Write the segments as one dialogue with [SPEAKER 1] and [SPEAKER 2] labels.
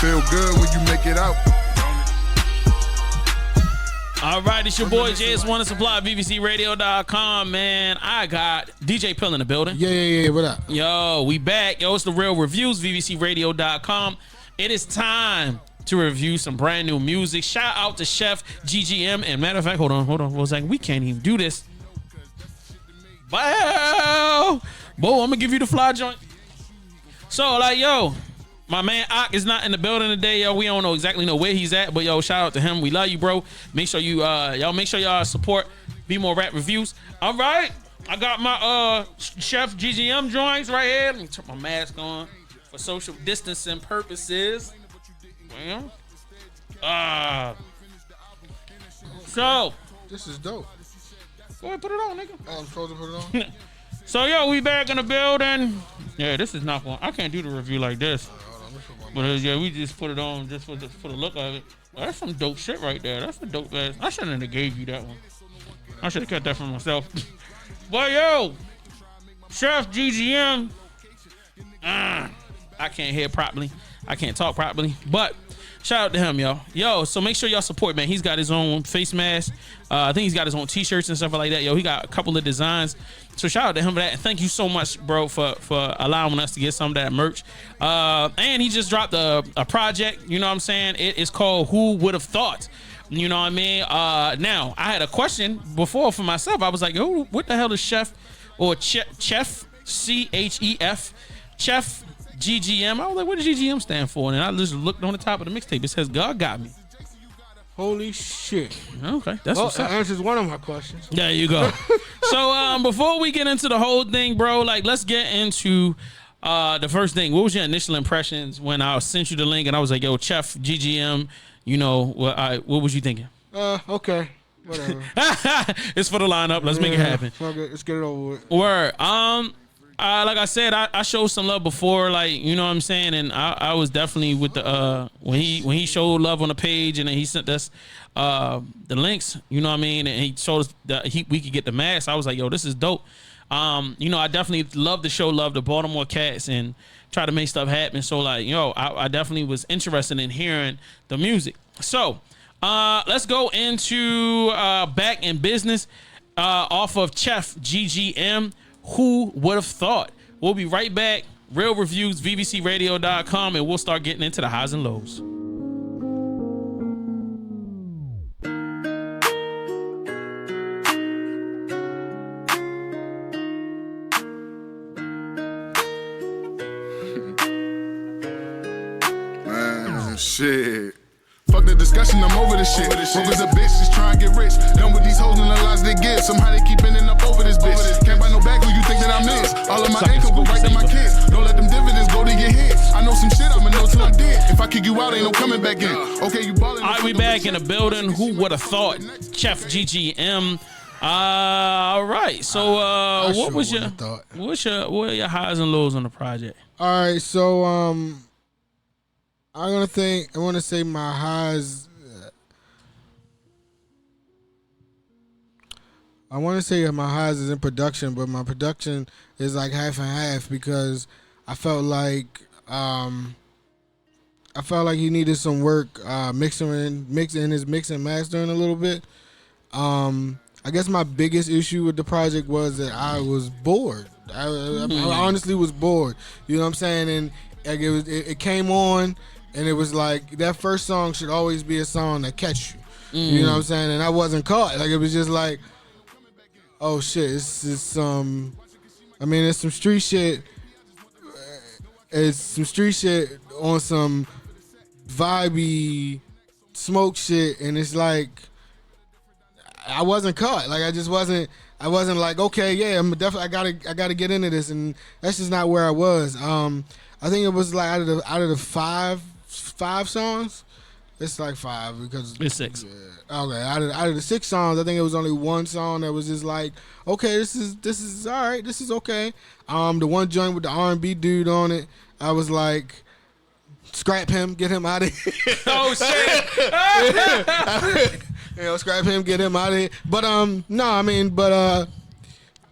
[SPEAKER 1] feel good when you make it out.
[SPEAKER 2] All right, it's your boy JS Wanna Supply, VVCRadio.com, man. I got DJ Pill in the building.
[SPEAKER 3] Yeah. What up?
[SPEAKER 2] Yo, we back. Yo, it's the Real Reviews, VVCRadio.com. It is time to review some brand new music. Shout out to Chef GGM. And matter of fact, hold on for a second. We can't even do this. Wow. Bo, I'm gonna give you the fly joint. So, like, yo, my man Ak is not in the building today, yo. We don't know where he's at, but yo, shout out to him. We love you, bro. Make sure you y'all support Be More Rap Reviews. All right, I got my Chef GGM joints right here. Let me turn my mask on for social distancing purposes. So
[SPEAKER 3] This is dope.
[SPEAKER 2] go ahead, put it on, nigga.
[SPEAKER 3] Oh, I'm supposed to put it on?
[SPEAKER 2] So yo, we back in the building. Yeah, this is not fun. I can't do the review like this. But yeah, we just put it on just for the look of it. Oh, that's some dope shit right there. That's a dope ass. I shouldn't have gave you that one. I should have kept that for myself. But yo, Chef GGM. I can't hear properly. I can't talk properly. But shout out to him, yo. Yo, so make sure y'all support, man. He's got his own face mask. I think he's got his own t-shirts and stuff like that. Yo, he got a couple of designs. So shout out to him for that. And thank you so much, bro, for allowing us to get some of that merch. And he just dropped a project, you know what I'm saying? It is called Who Would Have Thought? You know what I mean? Now, I had a question before for myself. I was like, yo, what the hell is Chef or Chef, C-H-E-F, Chef GGM? I was like, what does GGM stand for? And I just looked on the top of the mixtape. It says, God got me.
[SPEAKER 3] Holy shit.
[SPEAKER 2] Okay, that's what's up.
[SPEAKER 3] That answers one of my questions.
[SPEAKER 2] There you go. So before we get into the whole thing, bro, like let's get into the first thing. What was your initial impressions when I sent you the link and I was like, yo, Chef GGM, you know, what was you thinking?
[SPEAKER 3] Okay. Whatever.
[SPEAKER 2] It's for the lineup. Let's make it happen.
[SPEAKER 3] Fuck it. Let's get it over with.
[SPEAKER 2] Word. Like I said, I showed some love before, like, you know what I'm saying, and I was definitely with the when he showed love on the page and then he sent us the links, you know what I mean, and he showed us that we could get the mask. I was like, yo, this is dope. You know, I definitely love to show love to Baltimore cats and try to make stuff happen. So like, yo, I definitely was interested in hearing the music. So let's go into Back in Business off of Chef GGM. Who would have thought? We'll be right back. Real Reviews, VVCRadio.com, and we'll start getting into the highs and lows.
[SPEAKER 1] Man, shit. Fuck the discussion, I'm over this shit. Broke as a bitch, just trying to get rich. Done with these hoes and the lies they get. Somehow they keep ending up over this bitch. Can't buy no bag, who you think that I miss? All of my income go right to my kids. Don't let them dividends go to your head. I know some shit, I'ma know till I'm dead. If I kick you out, ain't no coming back in. Okay, you ballin'.
[SPEAKER 2] All right, we back in the building. Who would have thought? Chef GGM. All right. So what are your highs and lows on the project?
[SPEAKER 3] All right, so I want to say my highs. I want to say my highs is in production, but my production is like half and half because I felt like he needed some work mixing his mix and mastering a little bit. I guess my biggest issue with the project was that I was bored. I honestly was bored. You know what I'm saying? And like it came on. And it was like, that first song should always be a song that catch you. You know what I'm saying? And I wasn't caught. Like, it was just like, oh shit, it's some street shit. It's some street shit on some vibey smoke shit. And it's like, I wasn't caught. Like, I wasn't like, okay, yeah, I gotta get into this. And that's just not where I was. I think it was like out of the five songs, it's like five because
[SPEAKER 2] it's six.
[SPEAKER 3] Yeah, okay, out of the 6 songs, I think it was only one song that was just like, okay, this is all right, this is okay. The one joint with the R&B dude on it, I was like, scrap him, get him out of here. Oh shit! You know, scrap him, get him out of here. But no, I mean, but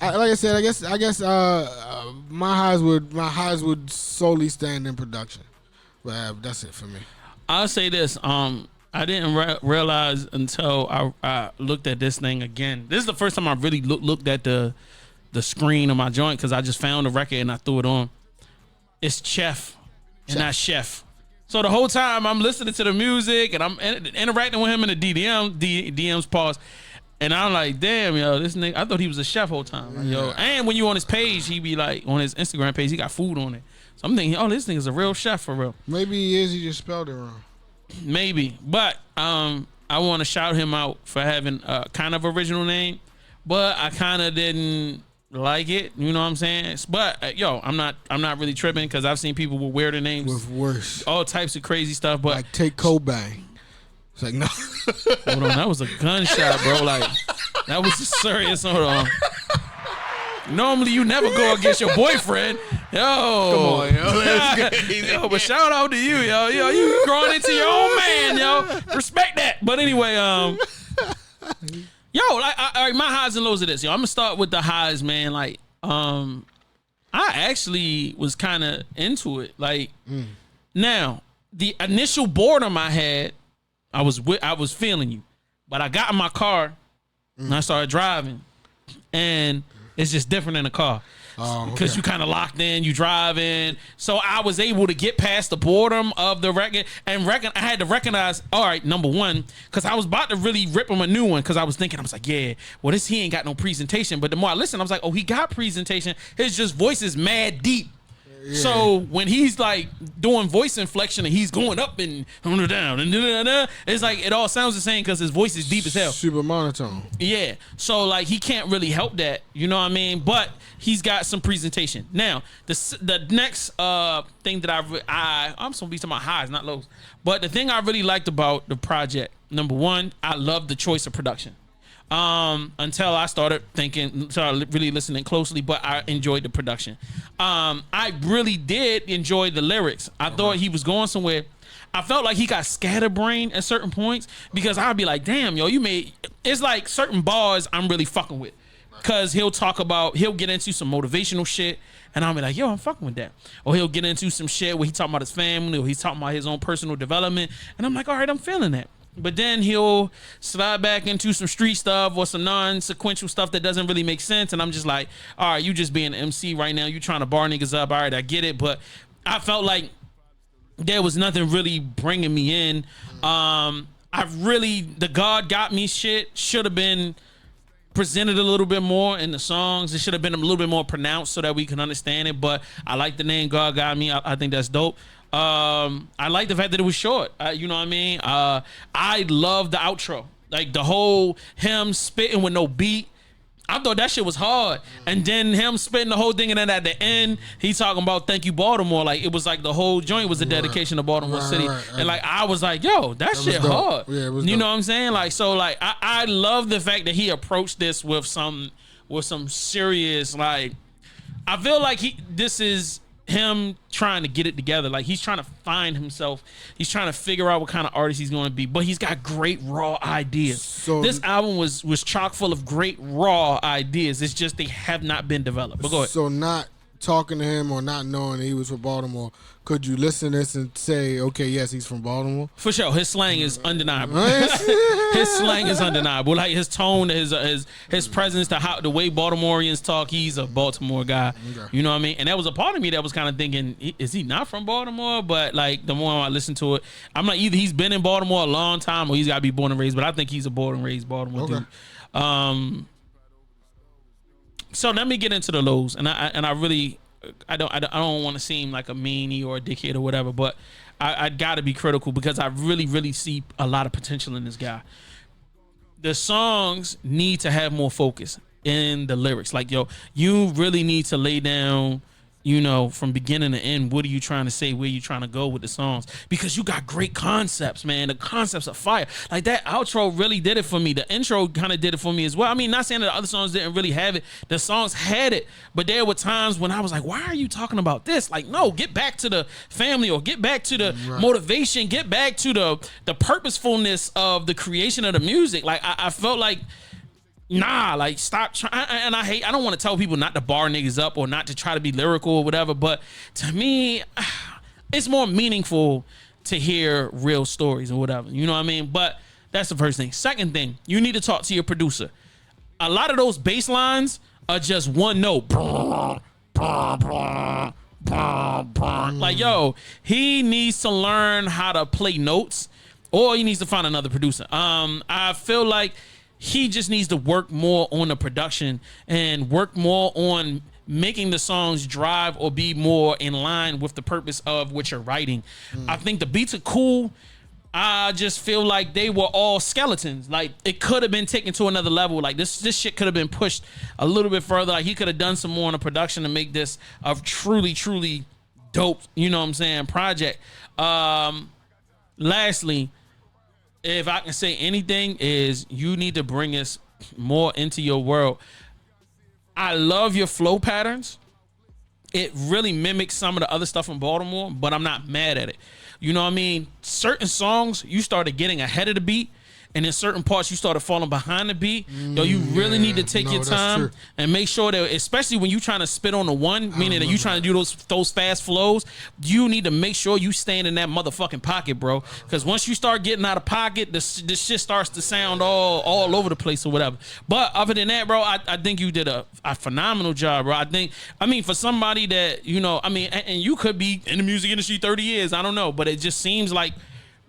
[SPEAKER 3] like I said, I guess my highs would solely stand in production. But that's it for me.
[SPEAKER 2] I'll say this. I didn't realize until I looked at this thing again. This is the first time I really looked at the screen of my joint because I just found the record and I threw it on. It's Chef and not Chef. So the whole time I'm listening to the music and I'm interacting with him in the DMs pause. And I'm like, damn, yo, this nigga, I thought he was a chef whole time. Like, yo, and when you on his page, he be like, on his Instagram page, he got food on it. So I'm thinking, oh, this nigga's a real chef for real.
[SPEAKER 3] Maybe he is, he just spelled it wrong.
[SPEAKER 2] Maybe. But I want to shout him out for having a kind of original name, but I kind of didn't like it. You know what I'm saying? But yo, I'm not really tripping because I've seen people with weirder names.
[SPEAKER 3] With worse.
[SPEAKER 2] All types of crazy stuff. But
[SPEAKER 3] like take Cobain. It's like, no.
[SPEAKER 2] Hold on, that was a gunshot, bro. Like, that was a serious. Hold on. Normally, you never go against your boyfriend. Yo.
[SPEAKER 3] Come on, yo. That's crazy.
[SPEAKER 2] Yo, but shout out to you, yo. Yo, you growing into your own man, yo. Respect that. But anyway, yo, like, my highs and lows of this, yo. I'm gonna start with the highs, man. Like, I actually was kind of into it. Like, now, the initial boredom I had, I was feeling you, but I got in my car and I started driving, and it's just different in the car because you kind of locked in, you driving. So I was able to get past the boredom of the record and I had to recognize, all right, number one, because I was about to really rip him a new one because I was like, yeah, well, he ain't got no presentation. But the more I listened, I was like, oh, he got presentation. His just voice is mad deep. Yeah. So when he's like doing voice inflection and he's going up and down and it's like it all sounds the same because his voice is deep as hell.
[SPEAKER 3] Super monotone.
[SPEAKER 2] Yeah. So like he can't really help that. You know what I mean? But he's got some presentation. Now the next thing that I'm supposed to be talking about highs, not lows. But the thing I really liked about the project, number one, I love the choice of production. Until I started really listening closely, but I enjoyed the production. I really did enjoy the lyrics. I thought he was going somewhere. I felt like he got scatterbrained at certain points because I'd be like, damn, yo, it's like certain bars I'm really fucking with. Cause he'll get into some motivational shit and I'll be like, yo, I'm fucking with that. Or he'll get into some shit where he's talking about his family or he's talking about his own personal development. And I'm like, all right, I'm feeling that. But then he'll slide back into some street stuff or some non-sequential stuff that doesn't really make sense. And I'm just like, all right, you just being an MC right now. You trying to bar niggas up. All right, I get it. But I felt like there was nothing really bringing me in. The God Got Me shit should have been presented a little bit more in the songs. It should have been a little bit more pronounced so that we can understand it. But I like the name God Got Me. I think that's dope. I like the fact that it was short. You know what I mean? I love the outro. Like the whole him spitting with no beat. I thought that shit was hard. And then him spitting the whole thing and then at the end, he's talking about thank you, Baltimore. Like it was like the whole joint was a dedication to Baltimore City. And like I was like, yo, that shit hard.
[SPEAKER 3] Yeah, it was
[SPEAKER 2] you
[SPEAKER 3] dope.
[SPEAKER 2] know what I'm saying? Like so like I love the fact that he approached this with some serious like I feel like this is him trying to get it together. Like he's trying to find himself. He's trying to figure out what kind of artist he's going to be. But he's got great raw ideas. So this album was chock full of great raw ideas. It's just they have not been developed. But go ahead.
[SPEAKER 3] So not talking to him or not knowing that he was from Baltimore, could you listen to this and say, okay, yes, he's from Baltimore?
[SPEAKER 2] For sure. His slang is undeniable. His slang is undeniable. Like his tone, his presence, the way Baltimoreans talk, he's a Baltimore guy. Okay. You know what I mean? And that was a part of me that was kind of thinking, is he not from Baltimore? But like the more I listen to it, I'm like, either he's been in Baltimore a long time or he's got to be born and raised. But I think he's a born and raised Baltimore dude. So let me get into the lows, and I really I don't want to seem like a meanie or a dickhead or whatever, but I got to be critical because I really see a lot of potential in this guy. The songs need to have more focus in the lyrics. Like, yo, you really need to lay down, you know, from beginning to end, what are you trying to say? Where you trying to go with the songs? Because you got great concepts, man. The concepts are fire. Like that outro really did it for me. The intro kind of did it for me as well. I mean, not saying that the other songs didn't really have it. The songs had it, but there were times when I was like, why are you talking about this? Like, no, get back to the family or get back to the motivation, get back to the purposefulness of the creation of the music. Like, I felt like, nah, like stop trying. And I don't want to tell people not to bar niggas up or not to try to be lyrical or whatever, but to me, it's more meaningful to hear real stories or whatever. You know what I mean? But that's the first thing. Second thing, you need to talk to your producer. A lot of those bass lines are just one note. Like, yo, he needs to learn how to play notes, or he needs to find another producer. I feel like he just needs to work more on the production and work more on making the songs drive or be more in line with the purpose of what you're writing. I think the beats are cool. I just feel like they were all skeletons. Like, it could have been taken to another level. Like, this shit could have been pushed a little bit further. Like, he could have done some more in the production to make this a truly dope, you know what I'm saying, project. Lastly, if I can say anything, is you need to bring us more into your world. I love your flow patterns. It really mimics some of the other stuff in Baltimore, but I'm not mad at it. You know what I mean? Certain songs, you started getting ahead of the beat, and in certain parts, you started falling behind the beat. Yo, you really need to take your time and make sure that, especially when you're trying to spit on the one, meaning that you're trying to do those fast flows, you need to make sure you stand in that motherfucking pocket, bro. Because once you start getting out of pocket, this shit starts to sound all over the place or whatever. But other than that, bro, I think you did a phenomenal job, bro. I mean, for somebody that, you know, I mean, and you could be in the music industry 30 years, I don't know, but it just seems like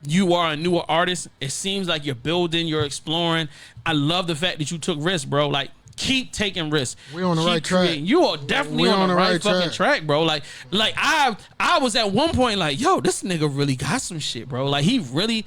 [SPEAKER 2] you are a newer artist. It seems like you're building, you're exploring. I love the fact that you took risks, bro. Like, keep taking risks.
[SPEAKER 3] We on the right track.
[SPEAKER 2] You are definitely on the right fucking track, bro. Like I was at one point like, yo, this nigga really got some shit, bro. Like, he really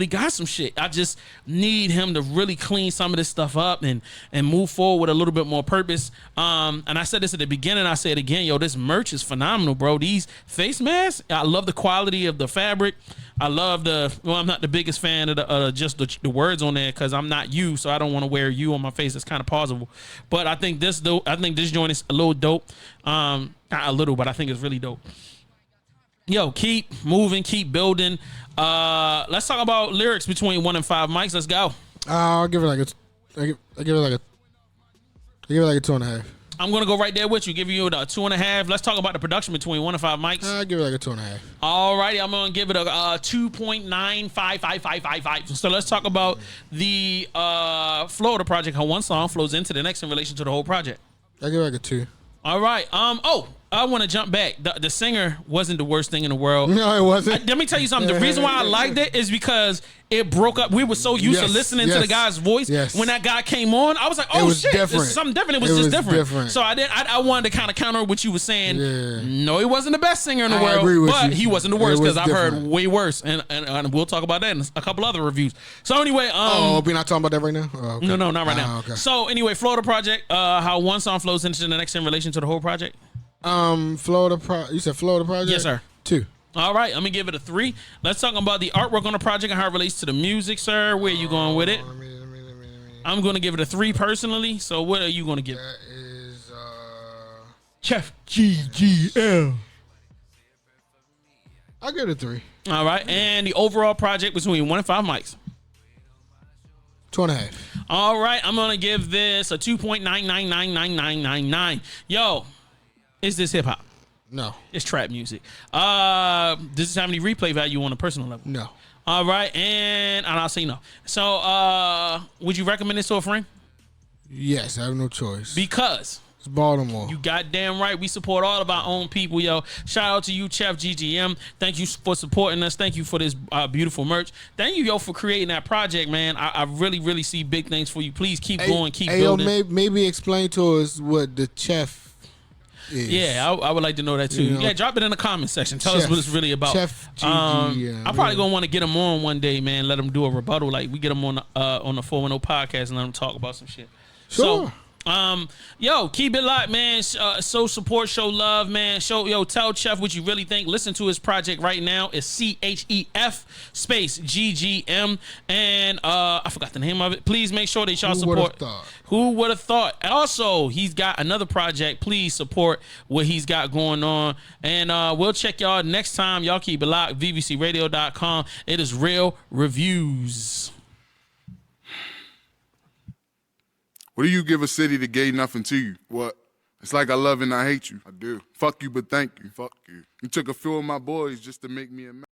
[SPEAKER 2] got some shit. I just need him to really clean some of this stuff up and move forward with a little bit more purpose. And I said this at the beginning, I say it again, yo, this merch is phenomenal, bro. These face masks, I love the quality of the fabric. I love I'm not the biggest fan of just the words on there, because I'm not you, so I don't want to wear you on my face. It's kind of plausible. But I think this joint is a little dope. Not a little, but I think it's really dope. Yo, keep moving, keep building. Let's talk about lyrics between 1 and 5 mics. Let's go.
[SPEAKER 3] I'll give it like a 2.5.
[SPEAKER 2] I'm gonna go right there with you. Give you a 2.5. Let's talk about the production between 1 and 5 mics.
[SPEAKER 3] I'll give it like a 2.5.
[SPEAKER 2] Alrighty, I'm gonna give it a 2.95555. So let's talk about the flow of the project. How one song flows into the next in relation to the whole project.
[SPEAKER 3] I'll give it like a 2.
[SPEAKER 2] All right. I want to jump back. The singer wasn't the worst thing in the world.
[SPEAKER 3] No, it wasn't.
[SPEAKER 2] Let me tell you something. The reason why I liked it is because it broke up. We were so used to listening to the guy's voice. Yes. When that guy came on, I was like, oh, shit, this is something different. It was just different. So I wanted to kind of counter what you were saying. Yeah. No, he wasn't the best singer in the world, but he wasn't the worst, because I've heard way worse. And we'll talk about that in a couple other reviews. So anyway.
[SPEAKER 3] We're not talking about that right now? Oh, okay.
[SPEAKER 2] No, not right now. Okay. So anyway, flow of the project, how one song flows into the next in relation to the whole project.
[SPEAKER 3] You said flow of the project?
[SPEAKER 2] Yes, sir.
[SPEAKER 3] 2.
[SPEAKER 2] All right, I'm gonna give it a 3. Let's talk about the artwork on the project and how it relates to the music, sir. Where are you going with it? I'm gonna give it a 3 personally. So what are you gonna give?
[SPEAKER 3] That is
[SPEAKER 2] Chef GGM.
[SPEAKER 3] I'll give it a 3.
[SPEAKER 2] All right, and the overall project between 1 and 5 mics.
[SPEAKER 3] 2.5.
[SPEAKER 2] All right, I'm gonna give this a 2.999999. Yo, is this hip hop?
[SPEAKER 3] No.
[SPEAKER 2] It's trap music. Does this have any replay value on a personal level?
[SPEAKER 3] No.
[SPEAKER 2] All right, and I'll say no. So, would you recommend this to a friend?
[SPEAKER 3] Yes, I have no choice.
[SPEAKER 2] Because
[SPEAKER 3] it's Baltimore.
[SPEAKER 2] You goddamn right. We support all of our own people, yo. Shout out to you, Chef GGM. Thank you for supporting us. Thank you for this beautiful merch. Thank you, yo, for creating that project, man. I really see big things for you. Please keep going, keep building.
[SPEAKER 3] Yo, maybe explain to us what the chef is.
[SPEAKER 2] Yeah, I would like to know that too. Yeah, drop it in the comment section. Tell us what it's really about.
[SPEAKER 3] Chef GGM.
[SPEAKER 2] I'm probably gonna want to get him on one day, man. Let him do a rebuttal. Like, we get him on the 410 podcast and let him talk about some shit.
[SPEAKER 3] Sure.
[SPEAKER 2] So, yo, keep it locked, man. Show support, show love, man. Tell Chef what you really think. Listen to his project right now. It's CHEF space GGM, and I forgot the name of it. Please make sure that y'all support. Who would have thought? Also, he's got another project. Please support what he's got going on, and we'll check y'all next time. Y'all keep it locked. VVCRadio.com. It is real reviews.
[SPEAKER 1] What do you give a city that gave nothing to you?
[SPEAKER 4] What?
[SPEAKER 1] It's like I love and I hate you.
[SPEAKER 4] I do.
[SPEAKER 1] Fuck you, but thank you.
[SPEAKER 4] Fuck you.
[SPEAKER 1] You took a few of my boys just to make me a man.